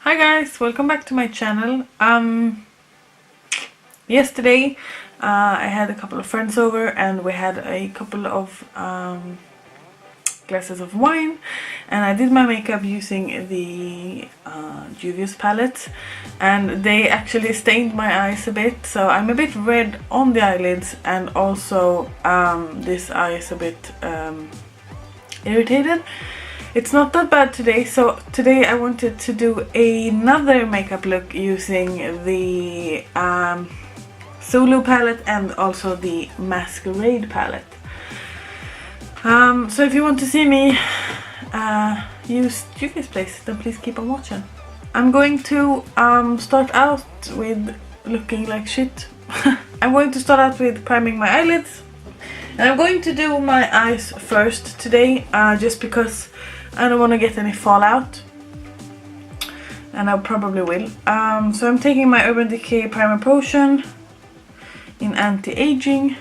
Hi guys, welcome back to my channel. Yesterday I had a couple of friends over and we had a couple of glasses of wine, and I did my makeup using the Juvias palette, and they actually stained my eyes a bit, so I'm a bit red on the eyelids, and also this eye is a bit irritated. It's not that bad today, so today I wanted to do another makeup look using the Zulu palette and also the Masquerade palette. So if you want to see me use Juvia's place, then please keep on watching. I'm going to start out with looking like shit. I'm going to start out with priming my eyelids. And I'm going to do my eyes first today, just because I don't want to get any fallout, and I probably will. So I'm taking my Urban Decay Primer Potion in anti-aging,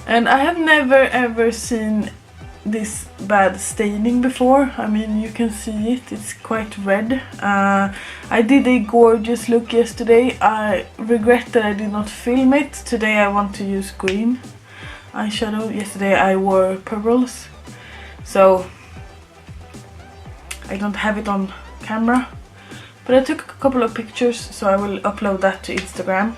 and I have never ever seen this bad staining before. I mean, you can see it, it's quite red. I did a gorgeous look yesterday. I regret that I did not film it. Today I want to use green eyeshadow. Yesterday I wore purples. So I don't have it on camera, but I took a couple of pictures, so I will upload that to Instagram.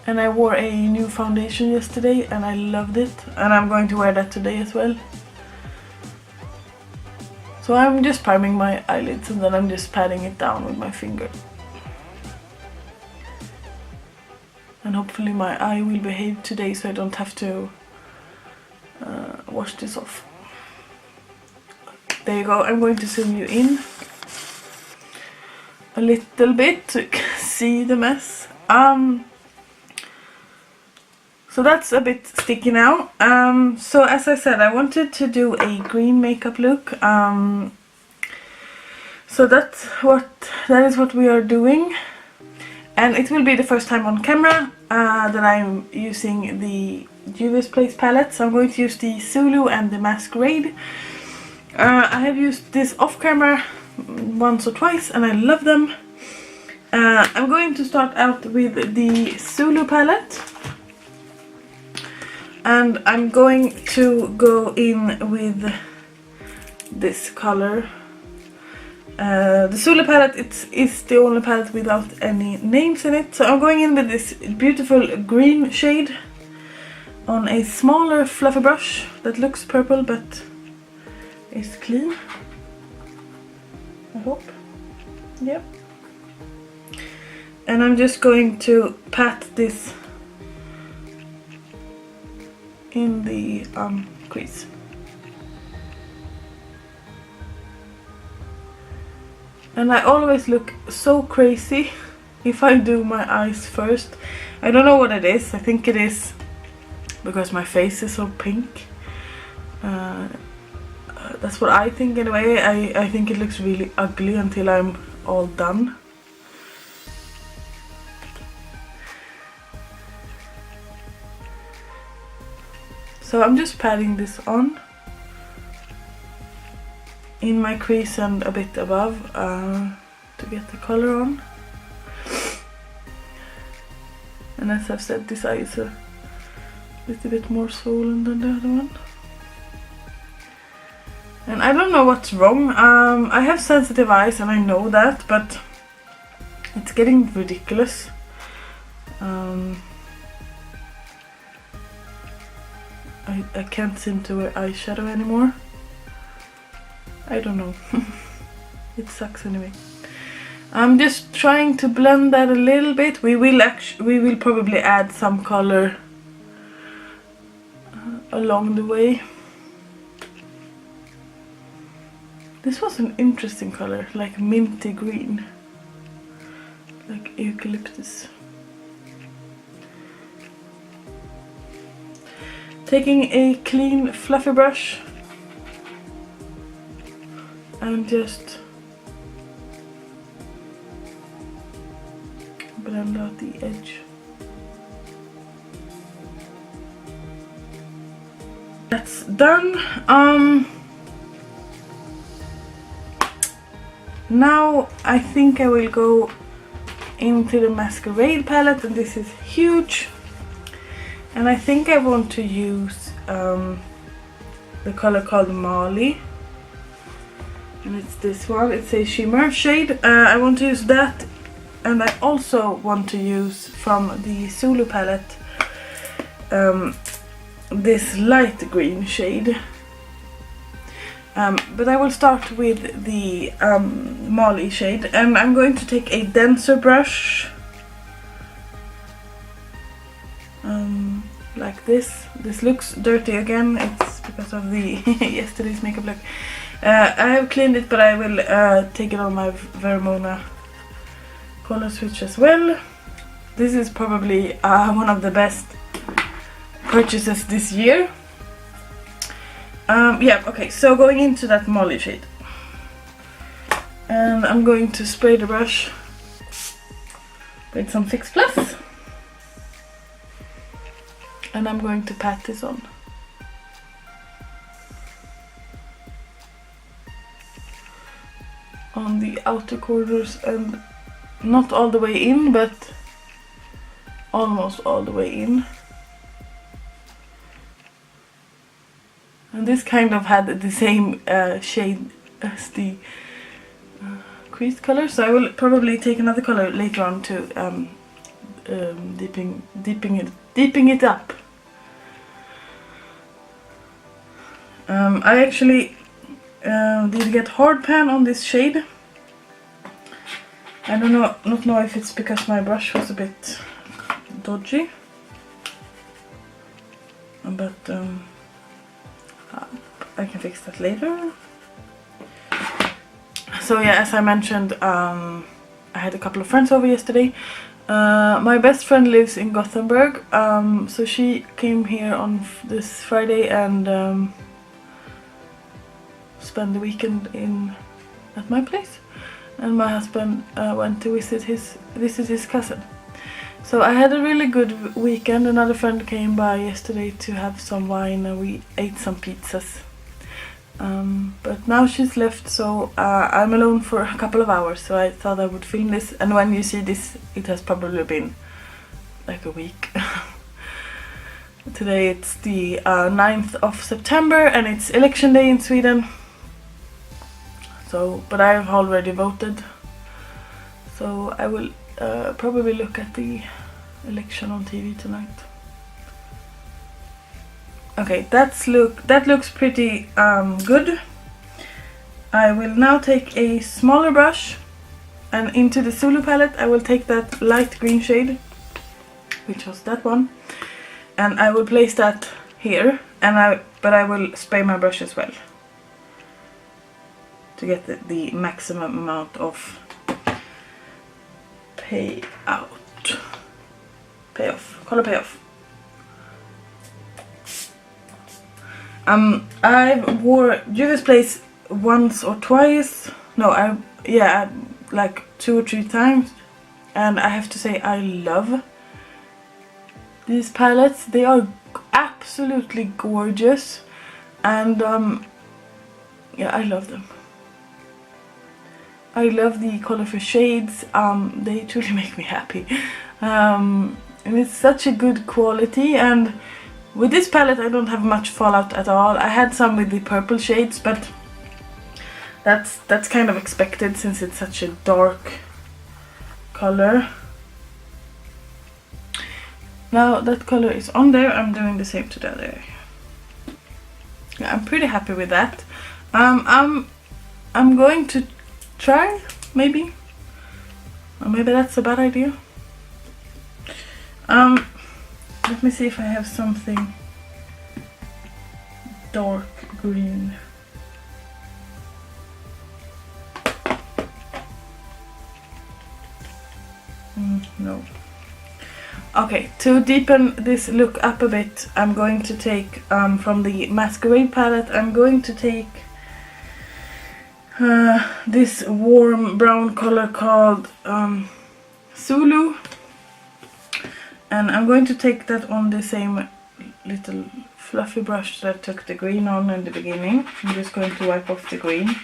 And I wore a new foundation yesterday and I loved it, and I'm going to wear that today as well. So I'm just priming my eyelids and then I'm just patting it down with my finger. And hopefully my eye will behave today, so I don't have to wash this off. There you go. I'm going to zoom you in a little bit so you can see the mess. So that's a bit sticky now. So as I said, I wanted to do a green makeup look. So that is what we are doing. And it will be the first time on camera that I'm using the Juvia's Place palette. So I'm going to use the Zulu and the Masquerade. I have used this off camera once or twice and I love them. I'm going to start out with the Zulu palette. And I'm going to go in with this color. The Zulu palette is the only palette without any names in it. So I'm going in with this beautiful green shade on a smaller fluffy brush that looks purple but is clean, I hope. Yep. And I'm just going to pat this in the crease. And I always look so crazy if I do my eyes first. I don't know what it is. I think it is because my face is so pink. That's what I think anyway. I think it looks really ugly until I'm all done. So I'm just patting this on in my crease and a bit above to get the color on. And as I've said, this eye is a little bit more swollen than the other one. And I don't know what's wrong. I have sensitive eyes and I know that, but it's getting ridiculous. I can't seem to wear eyeshadow anymore. I don't know. It sucks anyway. I'm just trying to blend that a little bit. We will probably add some color along the way. This was an interesting color, like minty green, like eucalyptus. Taking a clean fluffy brush and just blend out the edge. that's done. Now I think I will go into the Masquerade palette, and this is huge. And I think I want to use the color called Molly. And it's this one, it's a shimmer shade. I want to use that, and I also want to use from the Zulu palette this light green shade. But I will start with the Molly shade, and I'm going to take a denser brush like this. This looks dirty again, it's because of the yesterday's makeup look. I have cleaned it, but I will take it on my Vermona color switch as well. This is probably one of the best purchases this year. Yeah, okay, so going into that Molly shade. And I'm going to spray the brush with some Fix Plus. And I'm going to pat this on. On the outer corners, and not all the way in, but almost all the way in. And this kind of had the same shade as the crease color, so I will probably take another color later on to deepening it up. I actually did get hard pan on this shade. I don't know if it's because my brush was a bit dodgy, but I can fix that later. So yeah, as I mentioned, I had a couple of friends over yesterday. My best friend lives in Gothenburg, so she came here on this Friday and spent the weekend at my place. And my husband went to visit his cousin. So I had a really good weekend. Another friend came by yesterday to have some wine, and we ate some pizzas. But now she's left, so I'm alone for a couple of hours, so I thought I would film this. And when you see this, it has probably been like a week. Today it's the 9th of September, and it's election day in Sweden. So, but I've already voted, so I will probably look at the election on TV tonight. Okay, that looks pretty good. I will now take a smaller brush, and into the Zulu palette I will take that light green shade, which was that one, and I will place that here, but I will spray my brush as well to get the maximum amount of color payoff. I wore Juvias Place once or twice. No, like 2 or 3 times, and I have to say I love these palettes. They are absolutely gorgeous, and yeah, I love them. I love the colorful shades. They truly make me happy, and it's such a good quality. And with this palette I don't have much fallout at all. I had some with the purple shades, but that's kind of expected since it's such a dark color. Now that color is on there, I'm doing the same to the other area. Yeah, I'm pretty happy with that. I'm going to try, maybe, or maybe that's a bad idea. Let me see if I have something dark green. No. Okay, to deepen this look up a bit, I'm going to take from the Masquerade palette, I'm going to take this warm brown color called Zulu, and I'm going to take that on the same little fluffy brush that I took the green on in the beginning. I'm just going to wipe off the green.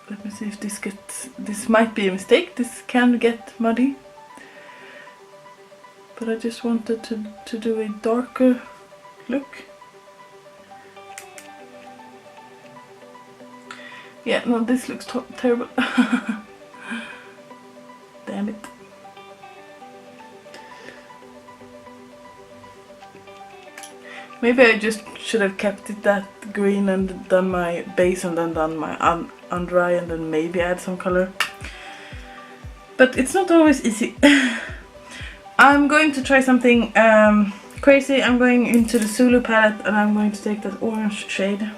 Let me see if this gets... This might be a mistake, this can get muddy. But I just wanted to do a darker look. Yeah, no, this looks terrible. Damn it. Maybe I just should have kept it that green and done my base and then done my under eye and then maybe add some color. But it's not always easy. I'm going to try something crazy. I'm going into the Zulu palette and I'm going to take that orange shade.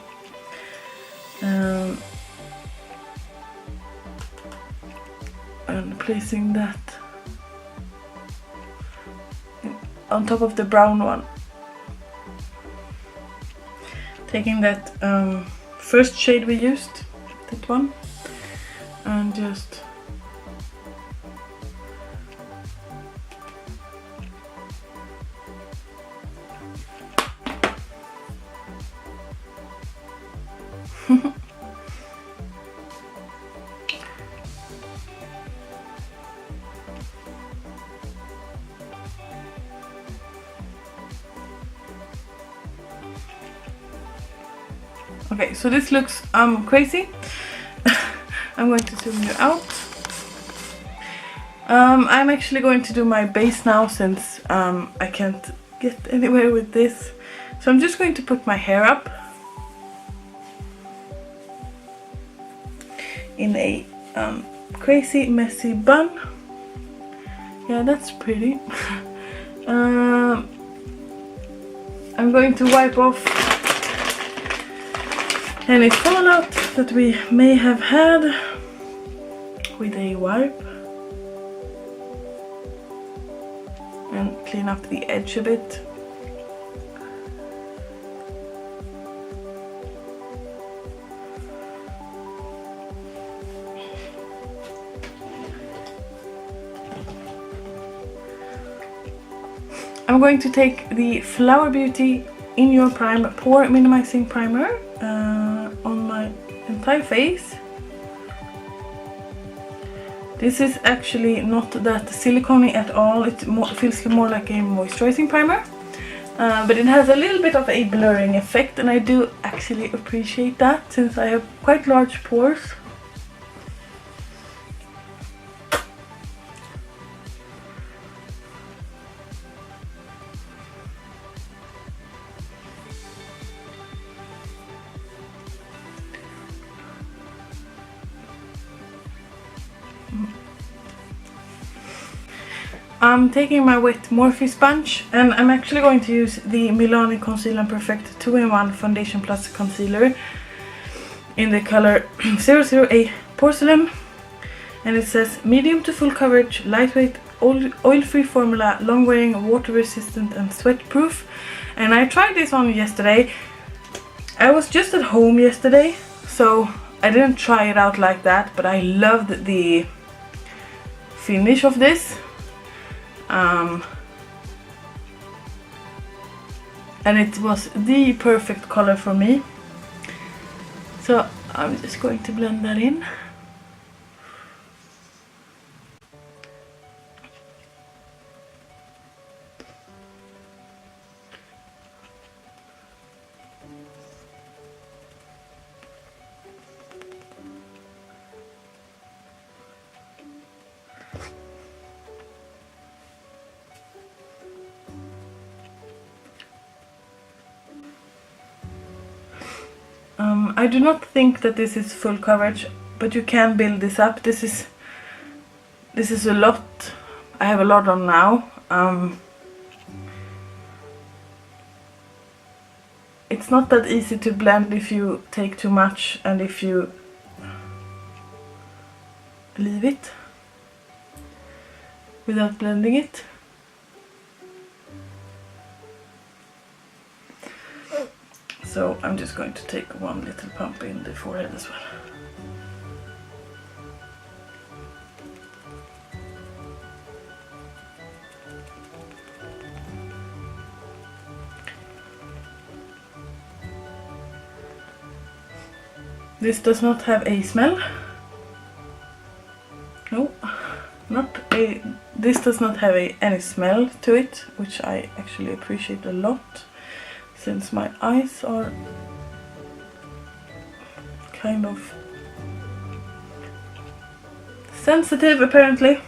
And placing that on top of the brown one. Taking that first shade we used, that one, and just okay, so this looks crazy. I'm going to zoom you out. I'm actually going to do my base now since I can't get anywhere with this. So I'm just going to put my hair up in a crazy messy bun. Yeah, that's pretty. I'm going to wipe off any fallout that we may have had with a wipe and clean up the edge a bit. I'm going to take the Flower Beauty In Your Prime Pore Minimizing Primer on my entire face. This is actually not that silicone-y at all. It feels more like a moisturizing primer, but it has a little bit of a blurring effect, and I do actually appreciate that since I have quite large pores. I'm taking my wet Morphe sponge and I'm actually going to use the Milani Conceal and Perfect 2-in-1 Foundation Plus Concealer in the color 008 Porcelain, and it says medium to full coverage, lightweight, oil-free formula, long-wearing, water-resistant and sweat-proof. And I tried this on yesterday. I was just at home yesterday, so I didn't try it out like that, but I loved the finish of this. And it was the perfect color for me, so I'm just going to blend that in. I do not think that this is full coverage, but you can build this up. This is a lot. I have a lot on now. It's not that easy to blend if you take too much and if you leave it without blending it. So I'm just going to take one little pump in the forehead as well. This does not have a smell. No, this does not have any smell to it, which I actually appreciate a lot, since my eyes are kind of sensitive apparently.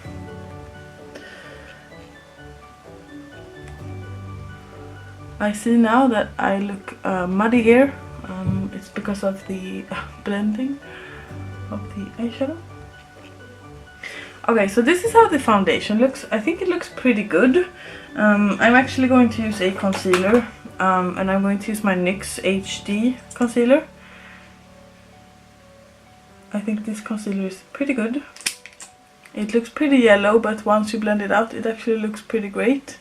I see now that I look muddy here. It's because of the blending of the eyeshadow. Okay, so this is how the foundation looks. I think it looks pretty good. I'm actually going to use a concealer, and I'm going to use my NYX HD concealer. I think this concealer is pretty good. It looks pretty yellow, but once you blend it out, it actually looks pretty great.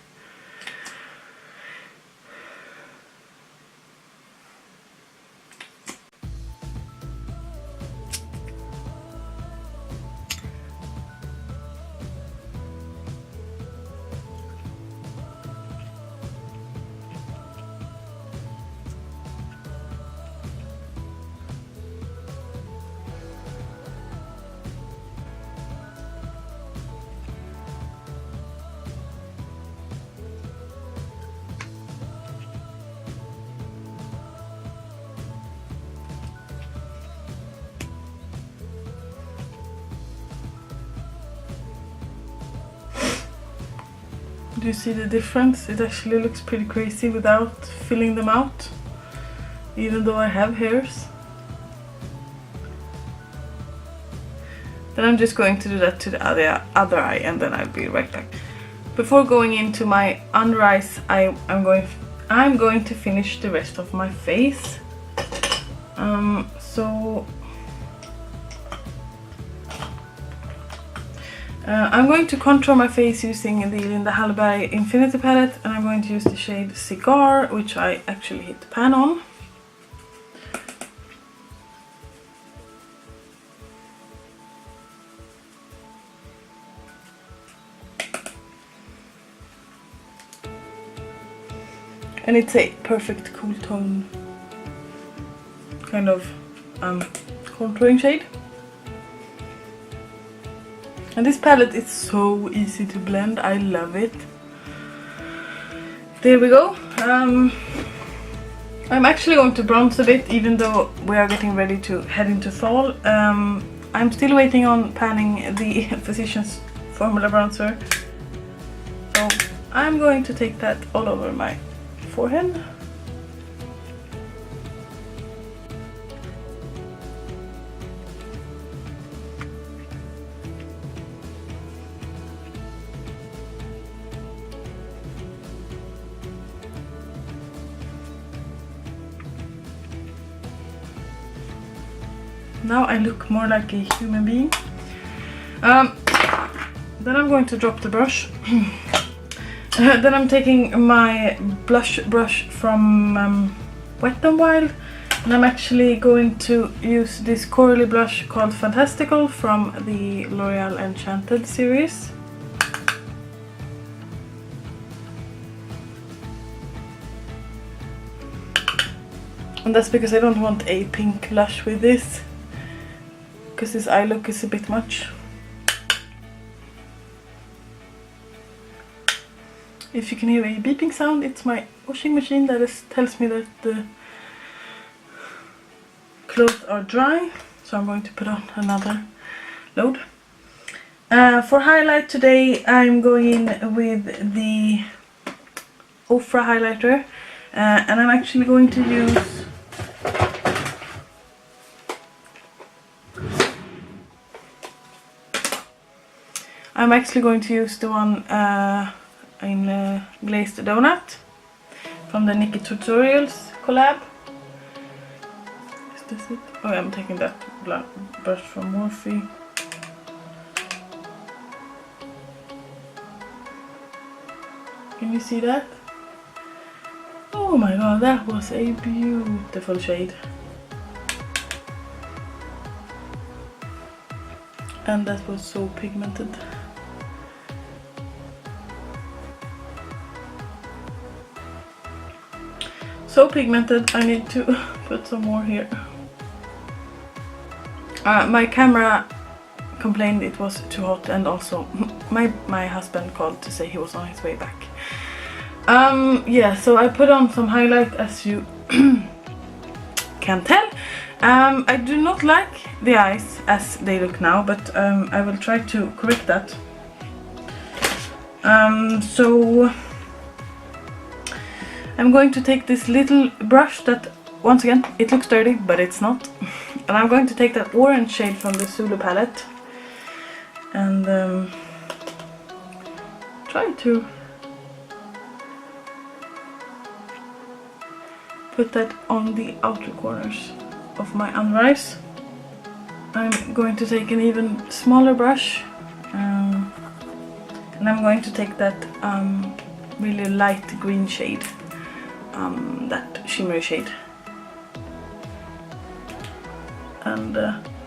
Do you see the difference? It actually looks pretty crazy without filling them out, even though I have hairs. Then I'm just going to do that to the other eye, and then I'll be right back. Before going into my under eyes, I'm going to finish the rest of my face. I'm going to contour my face using the Linda Hallberg Infinity palette, and I'm going to use the shade Cigar, which I actually hit the pan on. And it's a perfect cool tone kind of contouring shade. And this palette is so easy to blend, I love it. There we go. I'm actually going to bronze a bit, even though we are getting ready to head into fall. I'm still waiting on panning the Physicians Formula bronzer. So I'm going to take that all over my forehead. Now I look more like a human being. Then I'm going to drop the brush. Then I'm taking my blush brush from Wet n Wild, and I'm actually going to use this corally blush called Fantastical from the L'Oreal Enchanted series. And that's because I don't want a pink blush with this, because this eye look is a bit much. If you can hear a beeping sound, it's my washing machine that tells me that the clothes are dry. So I'm going to put on another load. For highlight today, I'm going in with the Ofra highlighter, and I'm actually going to use the one in Glazed Donut from the Nikki Tutorials collab. Is this it? Oh, I'm taking that brush from Morphe. Can you see that? Oh my god, that was a beautiful shade. And that was so pigmented. So pigmented, I need to put some more here. My camera complained it was too hot, and also my husband called to say he was on his way back. Yeah, so I put on some highlight, as you can tell. I do not like the eyes as they look now, but I will try to correct that. So I'm going to take this little brush that, once again, it looks dirty, but it's not. And I'm going to take that orange shade from the Zulu palette and try to put that on the outer corners of my under eyes. I'm going to take an even smaller brush, and I'm going to take that really light green shade, that shimmery shade, and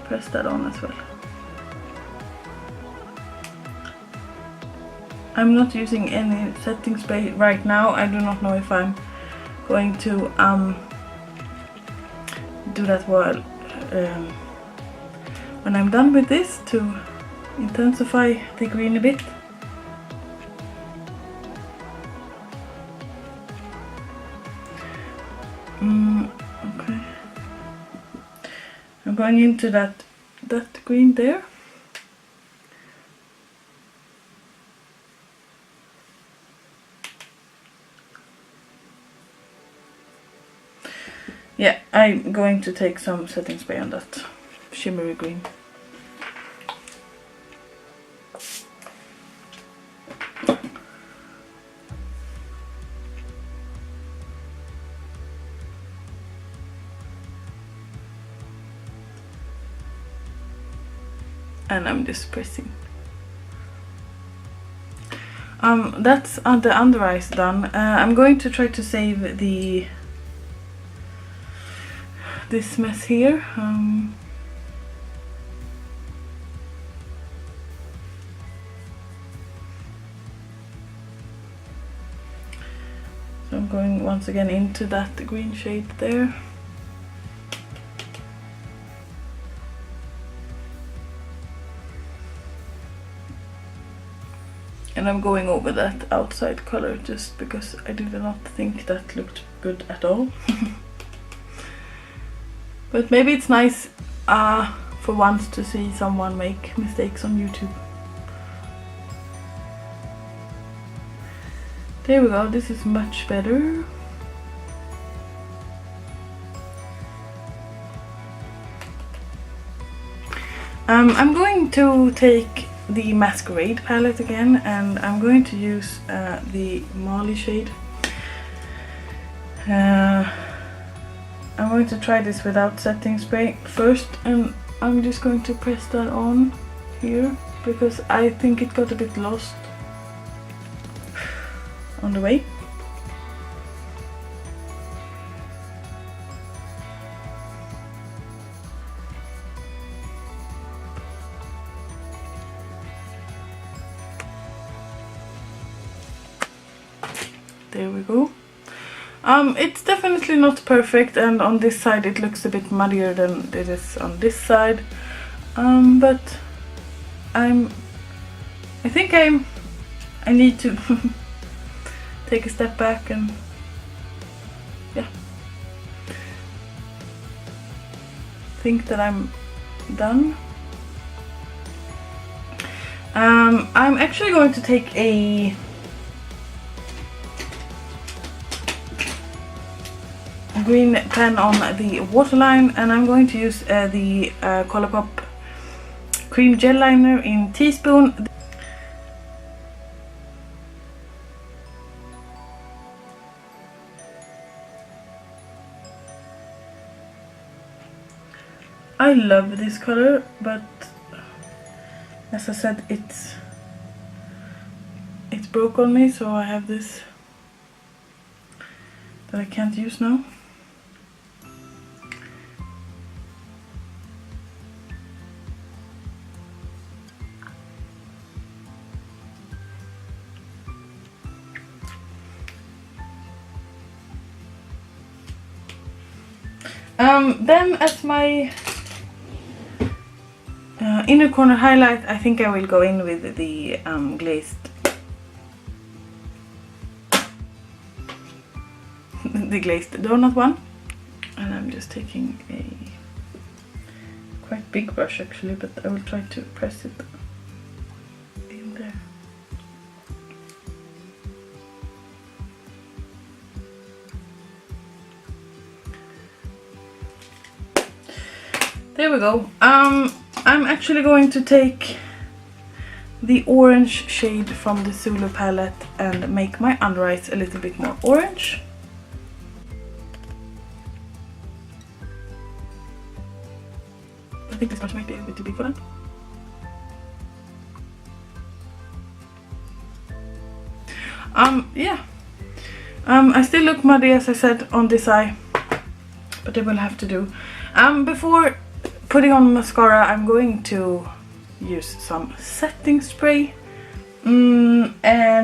press that on as well. I'm not using any setting spray right now. I do not know if I'm going to do that while when I'm done with this, to intensify the green a bit. Okay, I'm going into that green there. Yeah, I'm going to take some setting spray on that shimmery green. And I'm just pressing. That's the under eyes done. I'm going to try to save this mess here. So I'm going once again into that green shade there. And I'm going over that outside color just because I did not think that looked good at all. But maybe it's nice for once to see someone make mistakes on YouTube. There we go, this is much better. I'm going to take the Masquerade palette again, and I'm going to use the Molly shade. I'm going to try this without setting spray first, and I'm just going to press that on here because I think it got a bit lost on the way. There we go. It's definitely not perfect, and on this side it looks a bit muddier than it is on this side. But I think I need to take a step back and yeah, think that I'm done. I'm actually going to take a green pen on the waterline, and I'm going to use the Colourpop cream gel liner in Teaspoon. I love this color, but as I said, it's broke on me, so I have this that I can't use now. Then as my inner corner highlight, I think I will go in with the glazed the glazed donut one, and I'm just taking a quite big brush actually, but I will try to press it in there. There we go. I'm actually going to take the orange shade from the Zulu palette and make my under eyes a little bit more orange. I think this brush might be a bit too big for that. Yeah. I still look muddy, as I said, on this eye, but I will have to do. Before putting on mascara, I'm going to use some setting spray, and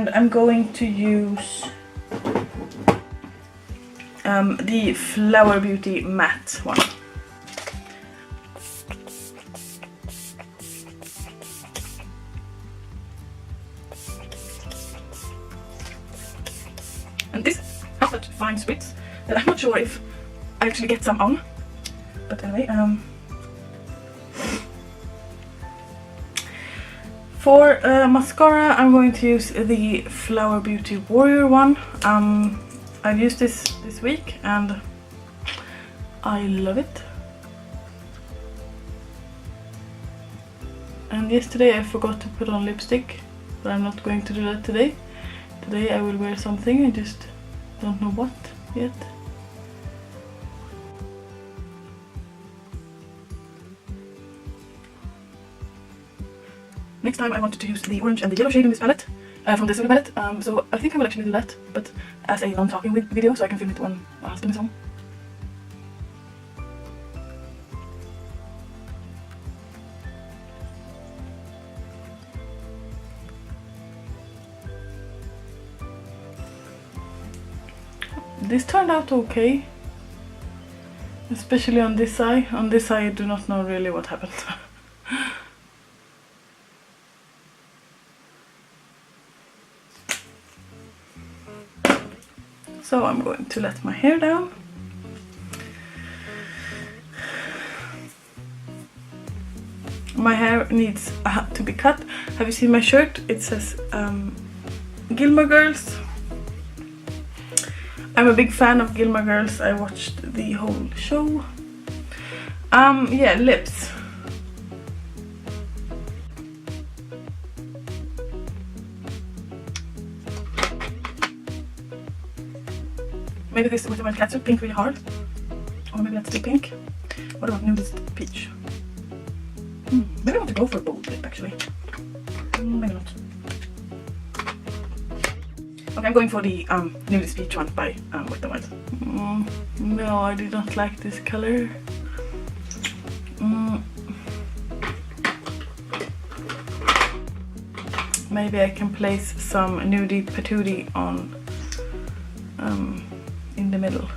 I'm going to use the Flower Beauty matte one. And this has such fine splits that I'm not sure if I actually get some on. But anyway, for mascara, I'm going to use the Flower Beauty Warrior one. I've used this week and I love it. And yesterday I forgot to put on lipstick, but I'm not going to do that today. Today I will wear something, I just don't know what yet. Next time I wanted to use the orange and the yellow shade in this palette, from the Zulu palette, so I think I will actually do that, but as a non-talking video, so I can film it when my husband is home. This turned out okay, especially on this eye. On this eye I do not know really what happened. So I'm going to let my hair down. My hair needs to be cut. Have you seen my shirt? It says Gilmore Girls. I'm a big fan of Gilmore Girls. I watched the whole show. Yeah, lips. Maybe this with the white catsup pink really hard. Or maybe let's do pink. What about nudist peach? Maybe I want to go for a bold lip actually. Maybe not. Okay, I'm going for the nudist peach one by Wet n Wild. No, I did not like this color. Maybe I can place some nudie patootie on in the middle.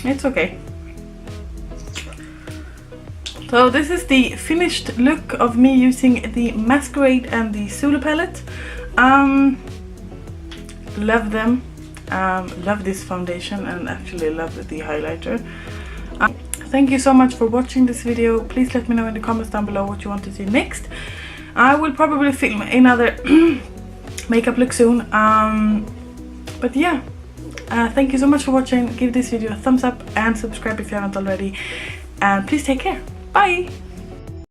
It's okay. So this is the finished look of me using the Masquerade and the Zulu palette. Love them. Love this foundation and actually love the highlighter. Thank you so much for watching this video. Please let me know in the comments down below what you want to see next. I will probably film another makeup look soon. But yeah. Thank you so much for watching. Give this video a thumbs up and subscribe if you haven't already. And please take care. Bye!